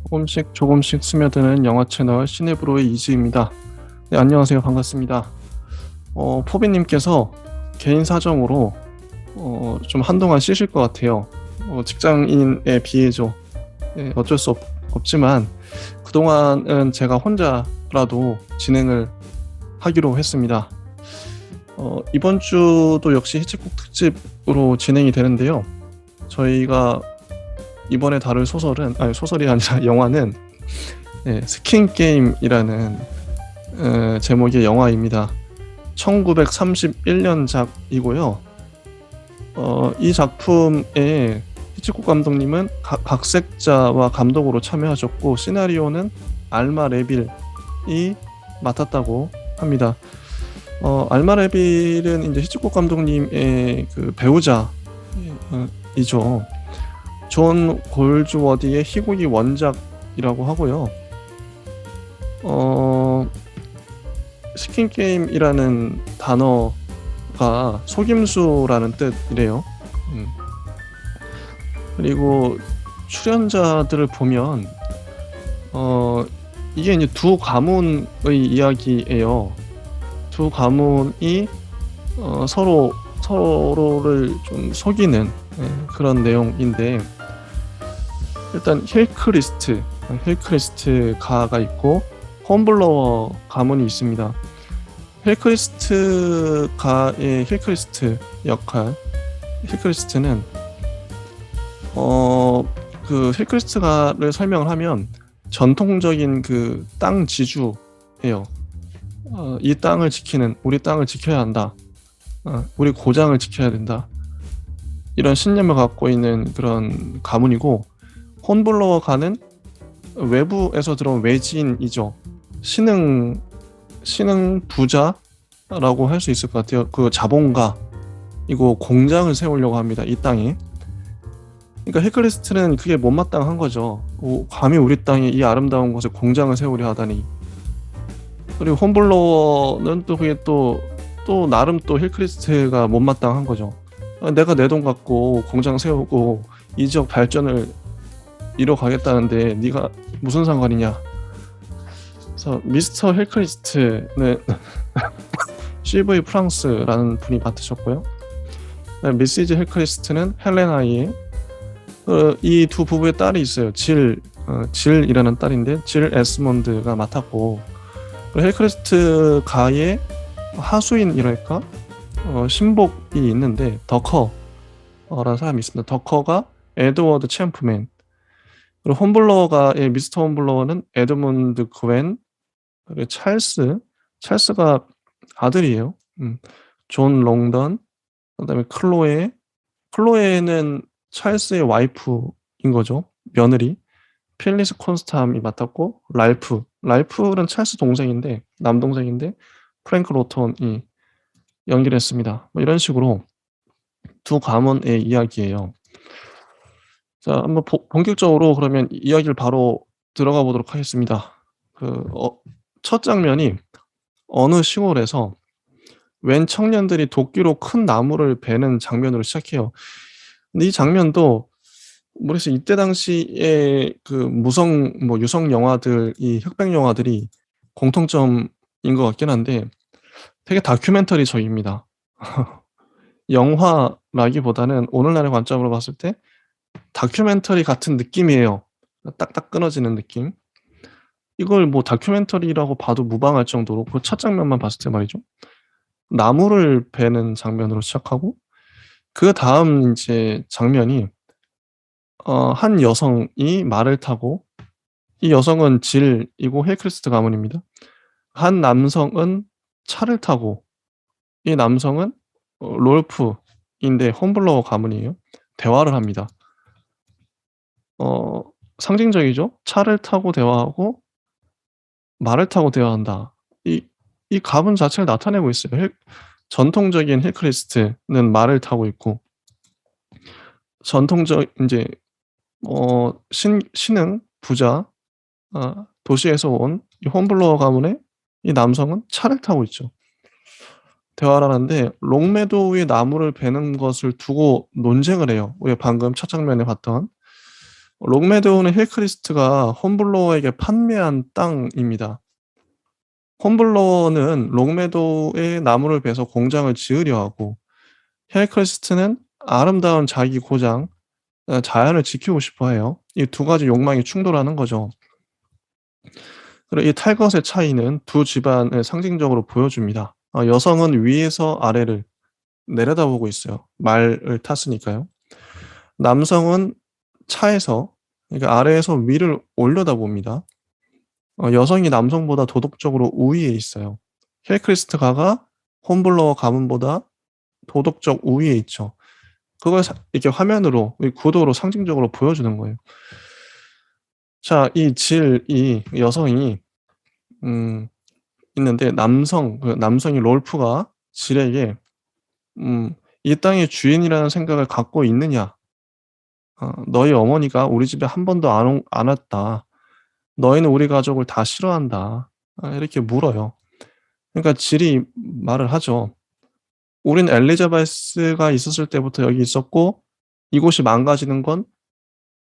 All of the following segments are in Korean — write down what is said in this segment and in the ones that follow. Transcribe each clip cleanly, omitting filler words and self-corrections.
조금씩 스며드는 영화 채널 시네브로의 이지입니다. 네, 안녕하세요. 반갑습니다. 포비님께서 개인 사정으로 좀 한동안 쉬실 것 같아요. 직장인에 비해죠. 네, 어쩔 수 없지만 그동안은 제가 혼자라도 진행을 하기로 했습니다. 이번 주도 역시 히치콕 특집으로 진행이 되는데요. 저희가 이번에 다룰 소설이 아니라 영화는 스킨 게임이라는 제목의 영화입니다. 1931년작이고요. 이 작품에 히치콕 감독님은 각색자와 감독으로 참여하셨고 시나리오는 알마 레빌이 맡았다고 합니다. 알마 레빌은 이제 히치콕 감독님의 그 배우자이죠. 존 골즈워디의 희곡이 원작이라고 하고요. 스킨 게임이라는 단어가 속임수라는 뜻이래요. 그리고 출연자들을 보면 이게 이제 두 가문의 이야기예요. 두 가문이 서로를 좀 속이는 그런 내용인데, 일단 힐크리스트 가가 있고 홈블러워 가문이 있습니다. 힐크리스트 가의 힐크리스트 역할, 힐크리스트는 그 힐크리스트 가를 설명을 하면 전통적인 그 땅 지주예요. 이 땅을 지키는, 우리 땅을 지켜야 한다. 우리 고장을 지켜야 된다. 이런 신념을 갖고 있는 그런 가문이고, 홈블러워 가는 외부에서 들어온 외지인이죠. 신흥 부자라고 할 수 있을 것 같아요. 그 자본가이고 공장을 세우려고 합니다. 이 땅에. 그러니까 힐크리스트는 그게 못마땅한 거죠. 감히 우리 땅에 이 아름다운 곳에 공장을 세우려 하다니. 그리고 홈블러워는 또 그게 또 나름 또 힐크리스트가 못마땅한 거죠. 내가 내 돈 갖고 공장 세우고 이 지역 발전을 이뤄가겠다는데 네가 무슨 상관이냐. 그래서 미스터 힐크리스트는 CV 프랑스라는 분이 맡으셨고요. 미시즈 힐크리스트는 헬레나이의 이 두 부부의 딸이 있어요. 질이라는 딸인데 질 에스몬드가 맡았고, 힐크리스트 가의 하수인이랄까? 신복이 있는데 더커라는 사람이 있습니다. 더커가 에드워드 챔프맨, 그리고 홈블러워가의 미스터 홈블러워는 에드문드 그웬, 그리고 찰스가 아들이에요. 존 롱던, 그다음에 클로에는 찰스의 와이프인 거죠. 며느리. 필리스 콘스탐이 맡았고, 랄프는 찰스 동생인데, 남동생인데 프랭크 로턴이 연기를 했습니다. 뭐 이런 식으로 두 가문의 이야기예요. 자, 한번 본격적으로 그러면 이야기를 바로 들어가 보도록 하겠습니다. 첫 장면이 어느 시골에서 웬 청년들이 도끼로 큰 나무를 베는 장면으로 시작해요. 근데 이 장면도 모르겠어요. 이때 당시에 그 유성 영화들이, 흑백 영화들이 공통점인 것 같긴 한데 되게 다큐멘터리적입니다. 영화라기보다는 오늘날의 관점으로 봤을 때 다큐멘터리 같은 느낌이에요. 딱딱 끊어지는 느낌. 이걸 뭐 다큐멘터리라고 봐도 무방할 정도로, 그 첫 장면만 봤을 때 말이죠. 나무를 베는 장면으로 시작하고, 그 다음 이제 장면이 한 여성이 말을 타고, 이 여성은 질이고 힐크리스트 가문입니다. 한 남성은 차를 타고, 이 남성은 롤프인데 홈블러워 가문이에요. 대화를 합니다. 상징적이죠? 차를 타고 대화하고 말을 타고 대화한다. 이 가문 자체를 나타내고 있어요. 전통적인 힐크리스트는 말을 타고 있고, 전통적 이제 신흥 부자, 도시에서 온 이 홈블러워 가문의 이 남성은 차를 타고 있죠. 대화를 하는데 롱메도우의 나무를 베는 것을 두고 논쟁을 해요. 우리가 방금 첫 장면에 봤던 롱메도우는 힐크리스트가 홈블로어에게 판매한 땅입니다. 홈블로어는 롱메도우에 나무를 베서 공장을 지으려 하고 힐크리스트는 아름다운 자기 고장, 자연을 지키고 싶어 해요. 이 두 가지 욕망이 충돌하는 거죠. 그리고 이 탈것의 차이는 두 집안을 상징적으로 보여줍니다. 여성은 위에서 아래를 내려다보고 있어요. 말을 탔으니까요. 남성은 차에서, 그러니까 아래에서 위를 올려다봅니다. 여성이 남성보다 도덕적으로 우위에 있어요. 힐크리스트 가가 홈블로어 가문보다 도덕적 우위에 있죠. 그걸 이렇게 화면으로, 이 구도로 상징적으로 보여주는 거예요. 자, 이 여성이 음, 있는데 남성이 롤프가 질에게 이 땅의 주인이라는 생각을 갖고 있느냐? 너희 어머니가 우리 집에 한 번도 안 왔다. 너희는 우리 가족을 다 싫어한다. 이렇게 물어요. 그러니까 질이 말을 하죠. 우린 엘리자베스가 있었을 때부터 여기 있었고 이곳이 망가지는 건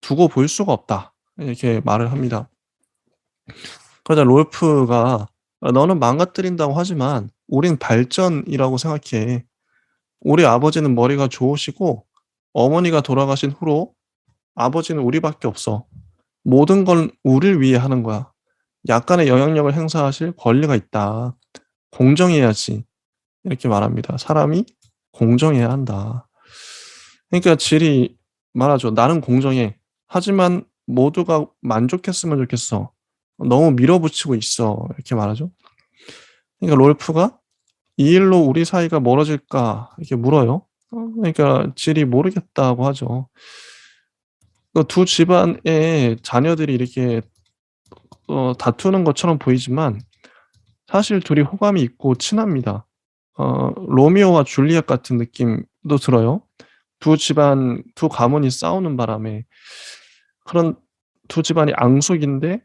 두고 볼 수가 없다. 이렇게 말을 합니다. 그러자 롤프가 너는 망가뜨린다고 하지만 우린 발전이라고 생각해. 우리 아버지는 머리가 좋으시고 어머니가 돌아가신 후로 아버지는 우리밖에 없어. 모든 건 우리를 위해 하는 거야. 약간의 영향력을 행사하실 권리가 있다. 공정해야지. 이렇게 말합니다. 사람이 공정해야 한다. 그러니까 질이 말하죠. 나는 공정해. 하지만 모두가 만족했으면 좋겠어. 너무 밀어붙이고 있어. 이렇게 말하죠. 그러니까 롤프가 이 일로 우리 사이가 멀어질까? 이렇게 물어요. 그러니까 질이 모르겠다고 하죠. 그 두 집안의 자녀들이 이렇게 다투는 것처럼 보이지만 사실 둘이 호감이 있고 친합니다. 로미오와 줄리엣 같은 느낌도 들어요. 두 가문이 싸우는 바람에 그런 두 집안이 앙숙인데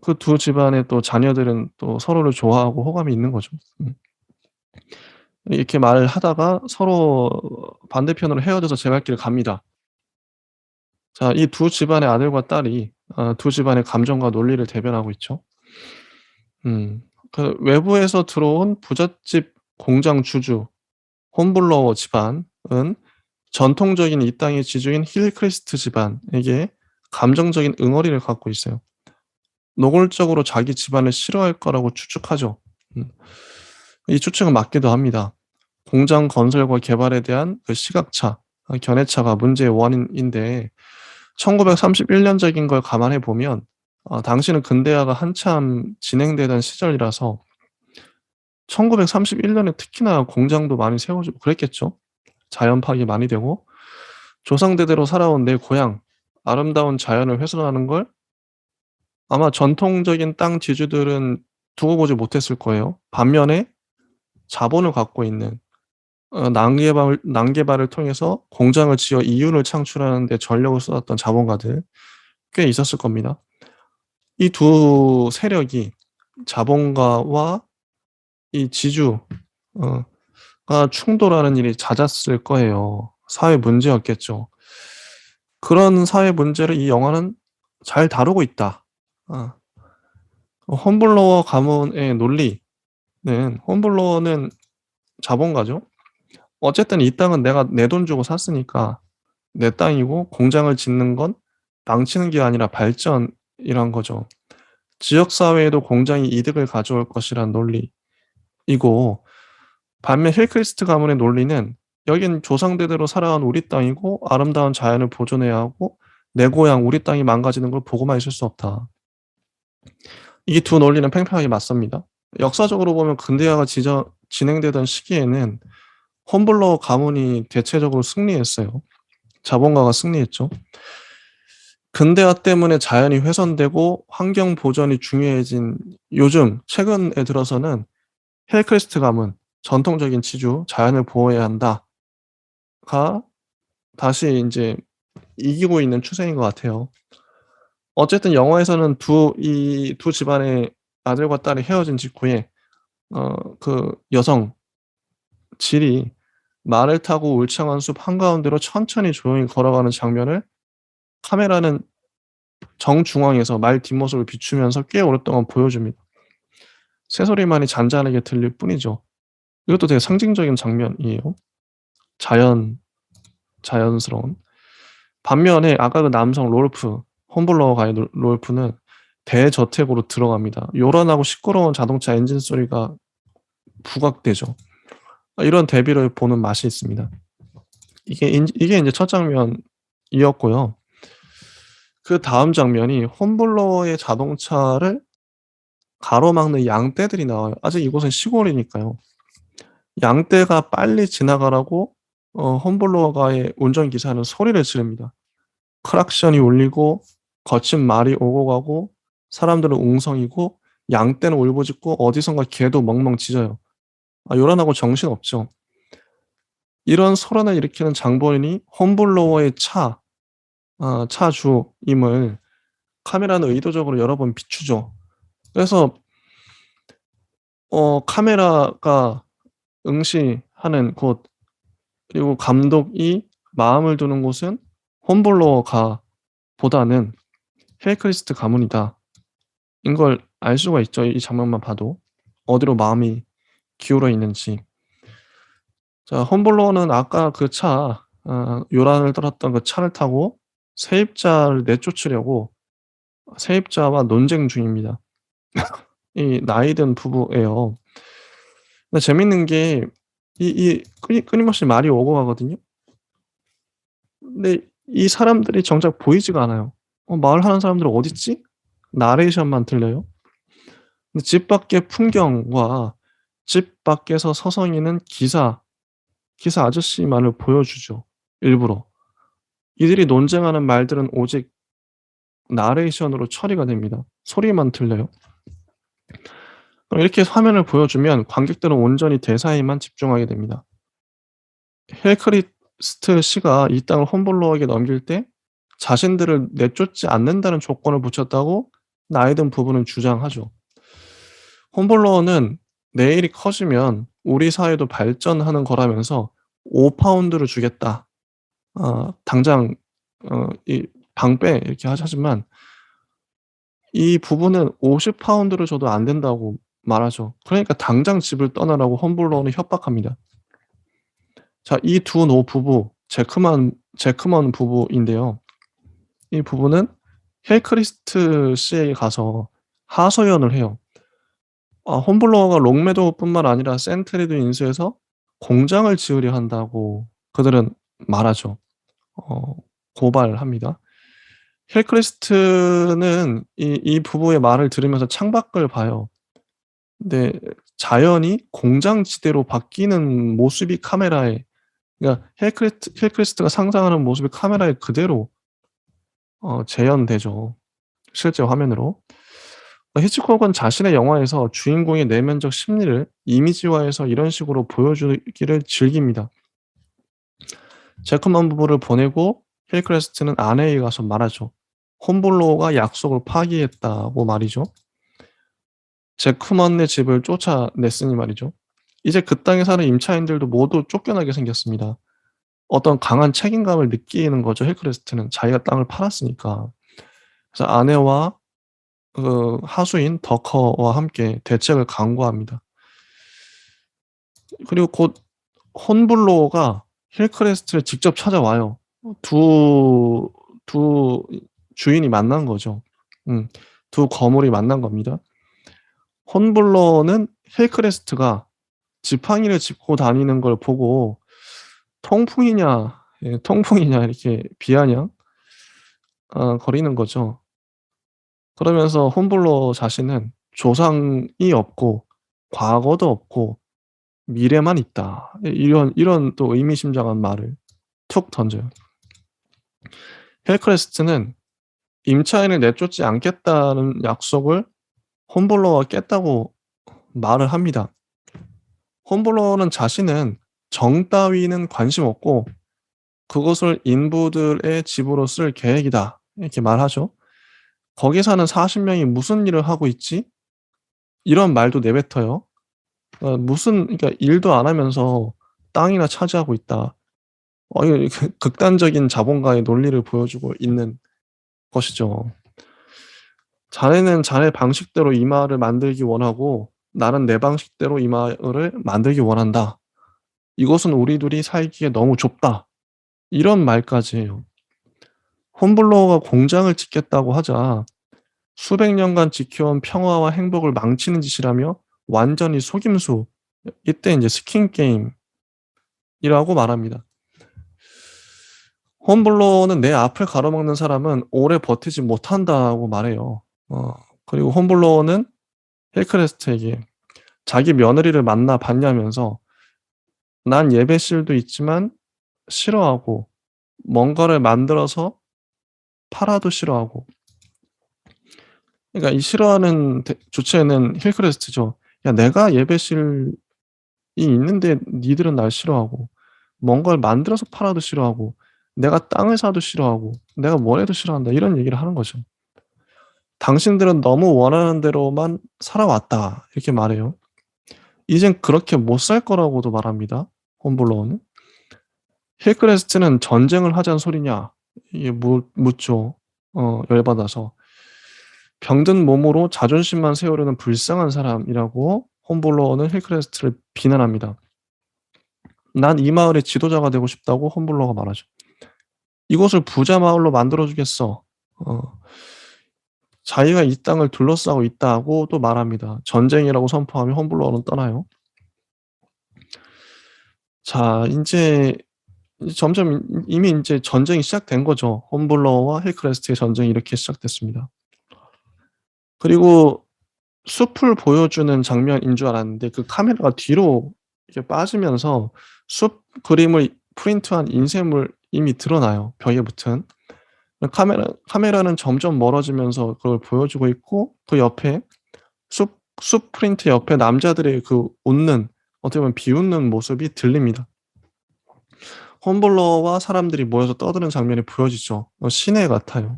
그 두 집안의 또 자녀들은 또 서로를 좋아하고 호감이 있는 거죠. 이렇게 말을 하다가 서로 반대편으로 헤어져서 제 갈 길을 갑니다. 자, 이 두 집안의 아들과 딸이 두 집안의 감정과 논리를 대변하고 있죠. 음. 그 외부에서 들어온 부잣집 공장 주주 홈블로어 집안은 전통적인 이 땅의 지주인 힐크리스트 집안에게 감정적인 응어리를 갖고 있어요. 노골적으로 자기 집안을 싫어할 거라고 추측하죠. 음. 이 추측은 맞기도 합니다. 공장 건설과 개발에 대한 그 시각차, 견해차가 문제의 원인인데 1931 년작인 걸 감안해 보면 당시는 근대화가 한참 진행되던 시절이라서 1931 년에 특히나 공장도 많이 세워지고 그랬겠죠. 자연 파악이 많이 되고 조상대대로 살아온 내 고향, 아름다운 자연을 훼손하는 걸 아마 전통적인 땅 지주들은 두고 보지 못했을 거예요. 반면에 자본을 갖고 있는 난개발을 통해서 공장을 지어 이윤을 창출하는 데 전력을 쏟았던 자본가들 꽤 있었을 겁니다. 이 두 세력이 자본가와 이 지주 가 충돌하는 일이 잦았을 거예요. 사회 문제였겠죠. 그런 사회 문제를 이 영화는 잘 다루고 있다. 아. 홈블로어 가문의 논리는 홈블로어는 자본가죠. 어쨌든 이 땅은 내가 내 돈 주고 샀으니까 내 땅이고 공장을 짓는 건 망치는 게 아니라 발전이란 거죠. 지역 사회에도 공장이 이득을 가져올 것이란 논리이고 반면 힐크리스트 가문의 논리는 여긴 조상대대로 살아온 우리 땅이고 아름다운 자연을 보존해야 하고 내 고향 우리 땅이 망가지는 걸 보고만 있을 수 없다. 이 두 논리는 팽팽하게 맞섭니다. 역사적으로 보면 근대화가 진행되던 시기에는 홈블러 가문이 대체적으로 승리했어요. 자본가가 승리했죠. 근대화 때문에 자연이 훼손되고 환경 보전이 중요해진 요즘 최근에 들어서는 힐크리스트 가문, 전통적인 지주, 자연을 보호해야 한다가 다시 인제 이기고 있는 추세인 것 같아요. 어쨌든 영화에서는 이 두 집안의 아들과 딸이 헤어진 직후에 그 여성 질이 말을 타고 울창한 숲 한가운데로 천천히 조용히 걸어가는 장면을 카메라는 정중앙에서 말 뒷모습을 비추면서 꽤 오랫동안 보여줍니다. 새소리만이 잔잔하게 들릴 뿐이죠. 이것도 되게 상징적인 장면이에요. 자연스러운. 반면에 아까 그 남성 롤프, 홈블러가의 롤프는 대저택으로 들어갑니다. 요란하고 시끄러운 자동차 엔진 소리가 부각되죠. 이런 대비를 보는 맛이 있습니다. 이게 이제 첫 장면이었고요. 그다음 장면이 홈블러의 자동차를 가로막는 양떼들이 나와요. 아직 이곳은 시골이니까요. 양떼가 빨리 지나가라고 홈블러가의 운전기사는 소리를 지릅니다. 크락션이 울리고 거친 말이 오고 가고 사람들은 웅성이고 양떼는 울부짖고 어디선가 개도 멍멍 짖어요. 요란하고 정신없죠. 이런 소란을 일으키는 장본인이 홈블로어의 차주임을 카메라는 의도적으로 여러 번 비추죠. 그래서 카메라가 응시하는 곳, 그리고 감독이 마음을 두는 곳은 홈블로어가 보다는 힐크리스트 가문이다. 인 걸 알 수가 있죠. 이 장면만 봐도. 어디로 마음이 기울어 있는지. 자, 홈블로어는 아까 요란을 떨었던 그 차를 타고 세입자를 내쫓으려고 세입자와 논쟁 중입니다. 이 나이 든 부부예요. 근데 재밌는 게 끊임없이 말이 오고 가거든요. 근데 이 사람들이 정작 보이지가 않아요. 말하는 사람들은 어딨지? 나레이션만 들려요. 근데 집 밖의 풍경과 집 밖에서 서성이는 기사 아저씨만을 보여주죠, 일부러. 이들이 논쟁하는 말들은 오직 나레이션으로 처리가 됩니다. 소리만 들려요. 그럼 이렇게 화면을 보여주면 관객들은 온전히 대사에만 집중하게 됩니다. 힐크리스트 씨가 이 땅을 홈블러에게 넘길 때 자신들을 내쫓지 않는다는 조건을 붙였다고 나이 든 부부는 주장하죠. 홈블러는 내일이 커지면 우리 사회도 발전하는 거라면서 5파운드를 주겠다. 당장 이 방빼 이렇게 하지만 이 부부는 50파운드를 줘도 안 된다고 말하죠. 그러니까 당장 집을 떠나라고 홈블러는 협박합니다. 자, 이 두 노부부, 제크먼 부부인데요. 이 부부는 힐크리스트 씨에게 가서 하소연을 해요. 홈블러가 롱메도우뿐만 아니라 센트리도 인수해서 공장을 지으려 한다고 그들은 말하죠. 고발합니다. 힐크리스트는 이 부부의 말을 들으면서 창밖을 봐요. 근데 자연이 공장지대로 바뀌는 모습이 카메라에, 그러니까 힐크리스트가 상상하는 모습이 카메라에 그대로 재현되죠, 실제 화면으로. 히치콕은 자신의 영화에서 주인공의 내면적 심리를 이미지화해서 이런 식으로 보여주기를 즐깁니다. 제크먼 부부를 보내고 힐크리스트는 아내에게 가서 말하죠. 홈블로어가 약속을 파기했다고 말이죠. 제크먼의 집을 쫓아냈으니 말이죠. 이제 그 땅에 사는 임차인들도 모두 쫓겨나게 생겼습니다. 어떤 강한 책임감을 느끼는 거죠, 힐크리스트는. 자기가 땅을 팔았으니까. 그래서 아내와 그 하수인 더커와 함께 대책을 강구합니다. 그리고 곧 홈블로어가 힐크리스트를 직접 찾아와요. 두 주인이 만난 거죠. 두 거물이 만난 겁니다. 홈블러는 힐크리스트가 지팡이를 짚고 다니는 걸 보고 통풍이냐, 통풍이냐 이렇게 비아냥 거리는 거죠. 그러면서 홈블러 자신은 조상이 없고 과거도 없고 미래만 있다. 이런 또 의미심장한 말을 툭 던져요. 힐크리스트는 임차인을 내쫓지 않겠다는 약속을 홈블러가 깼다고 말을 합니다. 홈블러는 자신은 정 따위는 관심 없고 그것을 인부들의 집으로 쓸 계획이다, 이렇게 말하죠. 거기 사는 40명이 무슨 일을 하고 있지? 이런 말도 내뱉어요. 그러니까 일도 안 하면서 땅이나 차지하고 있다. 이거 극단적인 자본가의 논리를 보여주고 있는 것이죠. 자네는 자네 방식대로 이 마을을 만들기 원하고 나는 내 방식대로 이 마을을 만들기 원한다. 이곳은 우리 둘이 살기에 너무 좁다. 이런 말까지 해요. 홈블로어가 공장을 짓겠다고 하자 수백 년간 지켜온 평화와 행복을 망치는 짓이라며 완전히 속임수, 이때 이제 스킨 게임이라고 말합니다. 홈블로어는 내 앞을 가로막는 사람은 오래 버티지 못한다고 말해요. 그리고 홈블로어는 힐크레스트에게 자기 며느리를 만나 봤냐면서 난 예배실도 있지만 싫어하고 뭔가를 만들어서 팔아도 싫어하고, 그러니까 이 싫어하는 주체는 힐크레스트죠. 야, 내가 예배실이 있는데 니들은 날 싫어하고 뭔가를 만들어서 팔아도 싫어하고 내가 땅을 사도 싫어하고 내가 뭘 해도 싫어한다, 이런 얘기를 하는 거죠. 당신들은 너무 원하는 대로만 살아왔다, 이렇게 말해요. 이젠 그렇게 못 살 거라고도 말합니다. 홈블로어는. 힐크레스트는 전쟁을 하자는 소리냐 이게 묻죠. 열받아서. 병든 몸으로 자존심만 세우려는 불쌍한 사람이라고 홈블로어는 힐크레스트를 비난합니다. 난 이 마을의 지도자가 되고 싶다고 홈블로어가 말하죠. 이곳을 부자 마을로 만들어주겠어. 자기가 이 땅을 둘러싸고 있다고 또 말합니다. 전쟁이라고 선포하며 홈블로어는 떠나요. 자, 이제 점점 이미 이제 전쟁이 시작된 거죠. 홈블로어와 힐크레스트의 전쟁이 이렇게 시작됐습니다. 그리고 숲을 보여주는 장면인 줄 알았는데 그 카메라가 뒤로 이렇게 빠지면서 숲 그림을 프린트한 인쇄물 이미 드러나요. 벽에 붙은. 카메라는 점점 멀어지면서 그걸 보여주고 있고 그 옆에 숲 프린트 옆에 남자들의 그 웃는, 어떻게 보면 비웃는 모습이 들립니다. 홈블러와 사람들이 모여서 떠드는 장면이 보여지죠. 시내 같아요.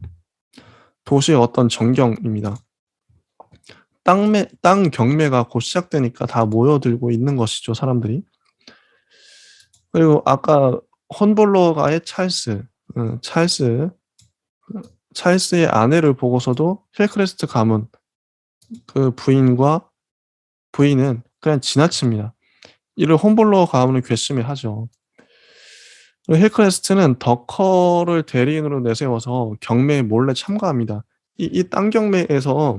도시의 어떤 전경입니다. 땅 경매가 곧 시작되니까 다 모여들고 있는 것이죠, 사람들이. 그리고 아까 홈블러가의 찰스의 아내를 보고서도 힐크레스트 가문 그 부인은 그냥 지나칩니다. 이를 홈블러 가문을 괘씸해하죠. 힐크레스트는 덕커를 대리인으로 내세워서 경매에 몰래 참가합니다. 이 땅 경매에서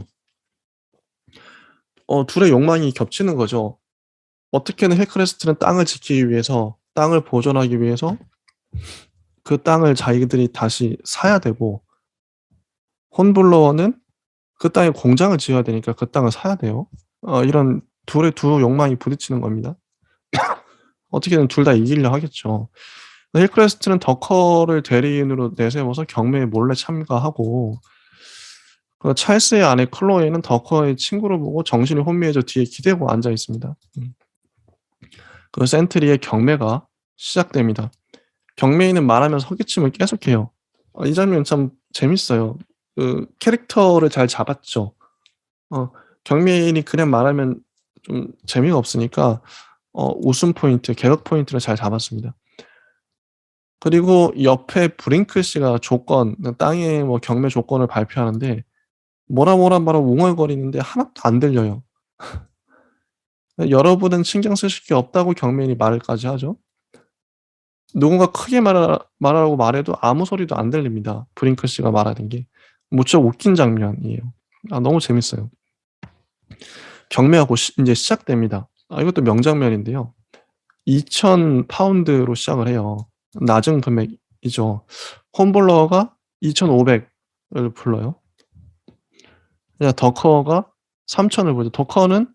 둘의 욕망이 겹치는 거죠. 어떻게든 힐크레스트는 땅을 지키기 위해서, 땅을 보존하기 위해서 그 땅을 자기들이 다시 사야 되고, 홈블러는 그 땅에 공장을 지어야 되니까 그 땅을 사야 돼요. 이런 두 욕망이 부딪히는 겁니다. 어떻게든 둘 다 이기려 하겠죠. 힐크레스트는 덕커를 대리인으로 내세워서 경매에 몰래 참가하고, 그 찰스의 아내 클로에는 덕커의 친구를 보고 정신이 혼미해져 뒤에 기대고 앉아 있습니다. 그 센트리의 경매가 시작됩니다. 경매인은 말하면서 헛기침을 계속해요. 이 장면 참 재밌어요. 그 캐릭터를 잘 잡았죠. 경매인이 그냥 말하면 좀 재미가 없으니까 웃음 포인트, 개각 포인트를 잘 잡았습니다. 그리고 옆에 브링클 씨가 땅의 뭐 경매 조건을 발표하는데 뭐라 웅얼거리는데 하나도 안 들려요. 여러분은 신경 쓰실 게 없다고 경매인이 말까지 하죠. 누군가 크게 말하라고 말해도 아무 소리도 안 들립니다. 브링클 씨가 말하는 게. 무척 웃긴 장면이에요. 너무 재밌어요. 경매가 곧 이제 시작됩니다. 이것도 명장면인데요. 2,000파운드로 시작을 해요. 낮은 금액이죠. 홈블러가 2,500을 불러요. 덕커가 3,000을 불죠. 덕커는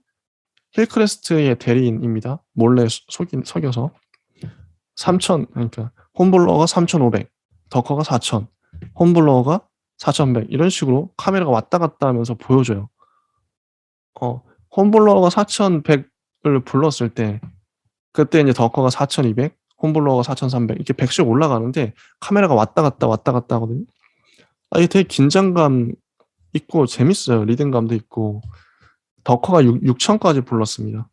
힐크레스트의 대리인입니다. 몰래 속여서. 3,000, 그러니까 홈블러가 3,500, 덕커가 4,000, 홈블러가 4,100, 이런 식으로 카메라가 왔다 갔다 하면서 보여줘요. 홈블러가 4,100을 불렀을 때 그때 이제 덕커가 4,200, 홈블러가 4,300 이렇게 100씩 올라가는데 카메라가 왔다 갔다 하거든요. 이게 되게 긴장감 있고 재밌어요. 리듬감도 있고. 덕커가 6,000까지 불렀습니다.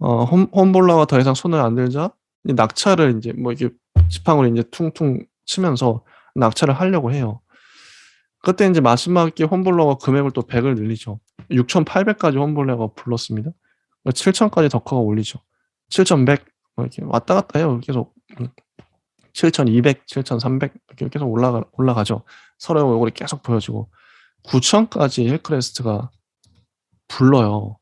홈블러가 더 이상 손을 안 들자 낙차를 이제 뭐 이렇게 지팡이로 이제 퉁퉁 치면서 낙차를 하려고 해요. 그때 이제 마지막에 홈블러가 금액을 또 100을 늘리죠. 6,800까지 홈블러가 불렀습니다. 7,000까지 덕커가 올리죠. 7,100 뭐 이렇게 왔다 갔다 해요. 계속 7,200, 7,300 이렇게 계속 올라가죠. 서로의 얼굴이 계속 보여지고 9,000까지 힐크레스트가 불러요.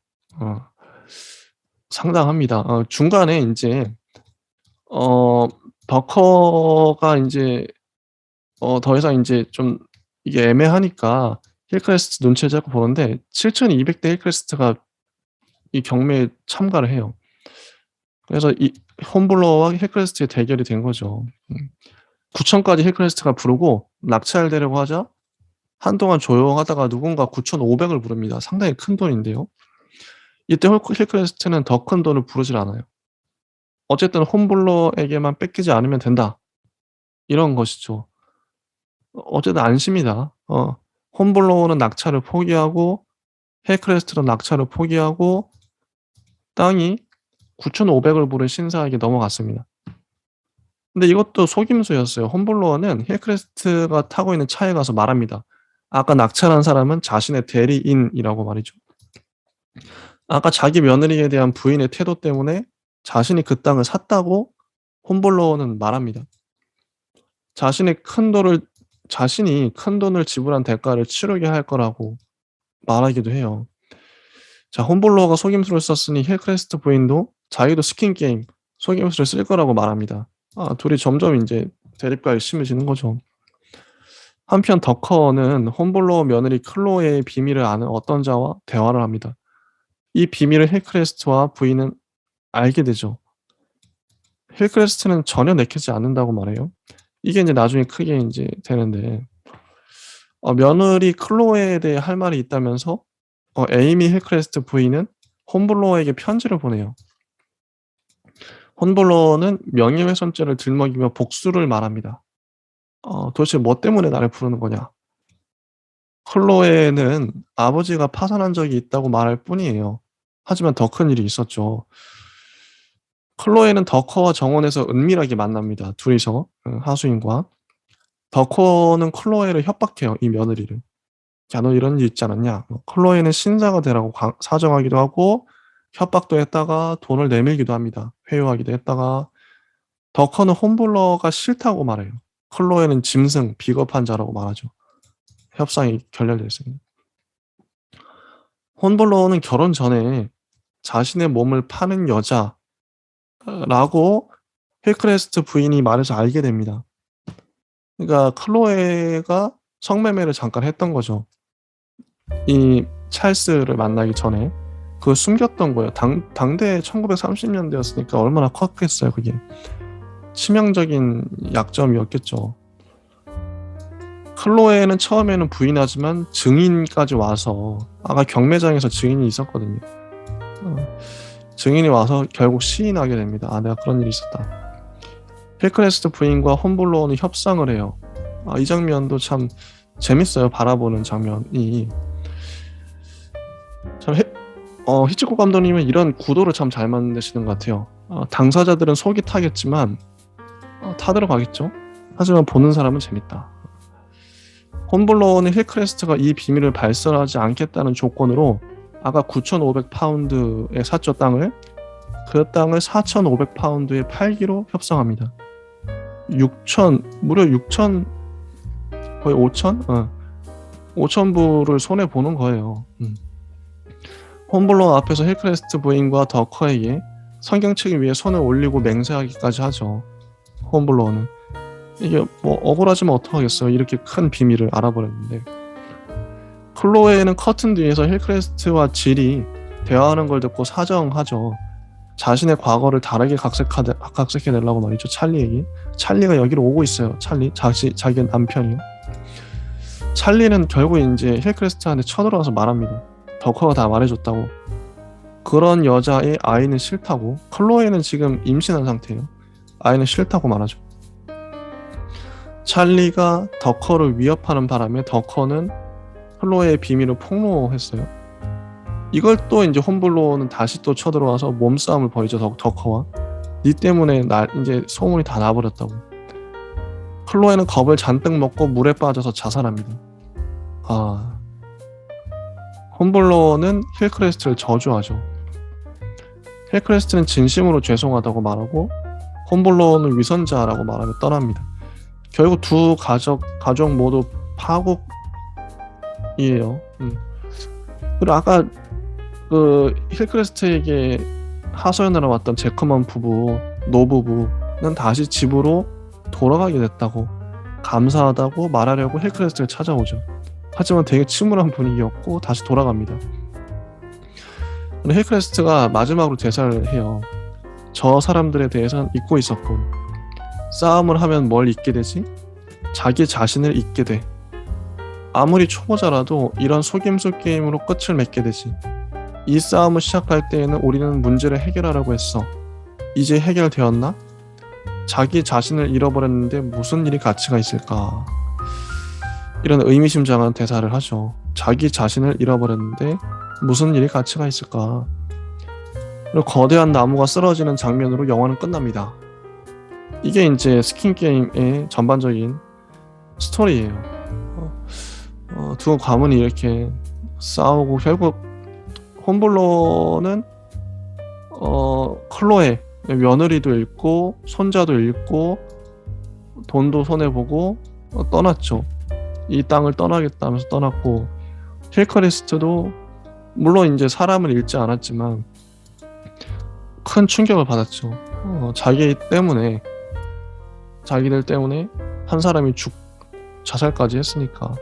상당합니다. 중간에 이제 덕커가 이제 더 이상 이제 좀 이게 애매하니까 힐크레스트 눈치를 자꾸 보는데 7,200대 힐크레스트가 이 경매에 참가를 해요. 그래서 이 홈블러와 힐크레스트의 대결이 된 거죠. 9,000까지 힐크레스트가 부르고 낙찰되려고 하자 한동안 조용하다가 누군가 9,500을 부릅니다. 상당히 큰 돈인데요. 이때 힐크레스트는 더 큰 돈을 부르질 않아요. 어쨌든 홈블러에게만 뺏기지 않으면 된다. 이런 것이죠. 어쨌든 안심이다. 홈블러는 낙찰을 포기하고 힐크레스트는 낙찰을 포기하고 땅이 9,500을 부른 신사에게 넘어갔습니다. 근데 이것도 속임수였어요. 홈블러는 힐크레스트가 타고 있는 차에 가서 말합니다. 아까 낙찰한 사람은 자신의 대리인이라고 말이죠. 아까 자기 며느리에 대한 부인의 태도 때문에 자신이 그 땅을 샀다고 홈블러는 말합니다. 자신이 큰 돈을 지불한 대가를 치르게 할 거라고 말하기도 해요. 자, 홈블러가 속임수를 썼으니 힐크레스트 부인도 자기도 스킨 게임 속임수를 쓸 거라고 말합니다. 둘이 점점 이제 대립가 심해지는 거죠. 한편 덕커는 홈블러 며느리 클로에의 비밀을 아는 어떤 자와 대화를 합니다. 이 비밀을 힐크레스트와 부인은 알게 되죠. 힐크레스트는 전혀 내키지 않는다고 말해요. 이게 이제 나중에 크게 이제 되는데, 며느리 클로에에 대해 할 말이 있다면서 에이미 힐크레스트 부인은 홈블러에게 편지를 보내요. 홈블러는 명예훼손죄를 들먹이며 복수를 말합니다. 도대체 뭐 때문에 나를 부르는 거냐? 클로에는 아버지가 파산한 적이 있다고 말할 뿐이에요. 하지만 더 큰 일이 있었죠. 클로에는 덕커와 정원에서 은밀하게 만납니다. 둘이서 하수인과. 덕커는 클로에를 협박해요. 이 며느리를. 야, 너 이런 일 있지 않았냐? 클로에는 신사가 되라고 사정하기도 하고 협박도 했다가 돈을 내밀기도 합니다. 회유하기도 했다가 덕커는 홈블러가 싫다고 말해요. 클로에는 짐승, 비겁한 자라고 말하죠. 협상이 결렬되어 있습니다. 홈블러는 결혼 전에 자신의 몸을 파는 여자라고 힐크레스트 부인이 말해서 알게 됩니다. 그러니까 클로에가 성매매를 잠깐 했던 거죠. 이 찰스를 만나기 전에 그걸 숨겼던 거예요. 당대 1930년대였으니까 얼마나 컸겠어요. 그게 치명적인 약점이었겠죠. 클로에는 처음에는 부인하지만 증인까지 와서 아까 경매장에서 증인이 있었거든요. 증인이 와서 결국 시인하게 됩니다. 내가 그런 일이 있었다. 힐크레스트 부인과 홈블러는 협상을 해요. 이 장면도 참 재밌어요. 바라보는 장면이. 참 히치콕 감독님은 이런 구도를 참 잘 만드시는 것 같아요. 당사자들은 속이 타겠지만 타들어가겠죠. 하지만 보는 사람은 재밌다. 홈블러는 힐크레스트가 이 비밀을 발설하지 않겠다는 조건으로 아까 9,500파운드에 샀죠. 그 땅을 4,500파운드에 팔기로 협상합니다. 무려 6,000 거의 5,000? 5,000불을 손해보는 거예요. 홈블러 앞에서 힐크레스트 부인과 덕커에게 성경책을 위해 손을 올리고 맹세하기까지 하죠. 홈블러는. 이게 뭐 억울하지만 어떡하겠어요. 이렇게 큰 비밀을 알아버렸는데. 클로에는 커튼 뒤에서 힐크레스트와 질이 대화하는 걸 듣고 사정하죠. 자신의 과거를 다르게 각색해내려고 말이죠. 찰리에게. 찰리가 여기로 오고 있어요. 자기 남편이요. 찰리는 결국 이제 힐크레스트한테 쳐들어와서 말합니다. 덕커가 다 말해줬다고. 그런 여자의 아이는 싫다고. 클로에는 지금 임신한 상태예요. 아이는 싫다고 말하죠. 찰리가 덕커를 위협하는 바람에 덕커는 클로에의 비밀을 폭로했어요. 이걸 또 이제 홈블러는 다시 또 쳐들어와서 몸싸움을 벌이죠. 덕커와. 니 때문에 이제 소문이 다 나버렸다고. 클로에는 겁을 잔뜩 먹고 물에 빠져서 자살합니다. 아, 홈블러는 힐크레스트를 저주하죠. 힐크레스트는 진심으로 죄송하다고 말하고 홈블러는 위선자라고 말하며 떠납니다. 결국 두 가족 모두 파국이에요. 그리고 아까 그 힐크레스트에게 하소연하러 왔던 제커먼 부부, 노부부는 다시 집으로 돌아가게 됐다고, 감사하다고 말하려고 힐크레스트를 찾아오죠. 하지만 되게 침울한 분위기였고 다시 돌아갑니다. 힐크레스트가 마지막으로 대사를 해요. 저 사람들에 대해서는 잊고 있었군. 싸움을 하면 뭘 잊게 되지? 자기 자신을 잊게 돼. 아무리 초보자라도 이런 속임수 게임으로 끝을 맺게 되지. 이 싸움을 시작할 때에는 우리는 문제를 해결하려고 했어. 이제 해결되었나? 자기 자신을 잃어버렸는데 무슨 일이 가치가 있을까? 이런 의미심장한 대사를 하죠. 자기 자신을 잃어버렸는데 무슨 일이 가치가 있을까? 그리고 거대한 나무가 쓰러지는 장면으로 영화는 끝납니다. 이게 이제 스킨 게임의 전반적인 스토리예요. 두 가문이 이렇게 싸우고 결국 홈블러는 클로에 며느리도 잃고 손자도 잃고 돈도 손해보고 떠났죠. 이 땅을 떠나겠다면서 떠났고, 힐크레스트도 물론 이제 사람을 잃지 않았지만 큰 충격을 받았죠. 자기들 때문에 한 사람이 자살까지 했으니까.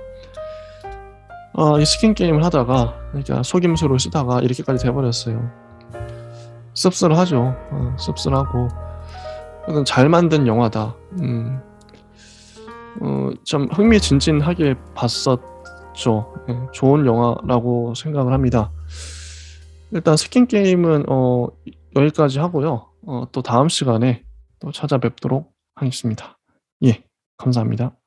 이 스킨 게임을 하다가, 그러니까 속임수를 쓰다가 이렇게까지 돼버렸어요. 씁쓸하죠. 씁쓸하고. 잘 만든 영화다. 좀 흥미진진하게 봤었죠. 좋은 영화라고 생각을 합니다. 일단 스킨 게임은 여기까지 하고요. 또 다음 시간에 또 찾아뵙도록 하겠습니다. 예, 감사합니다.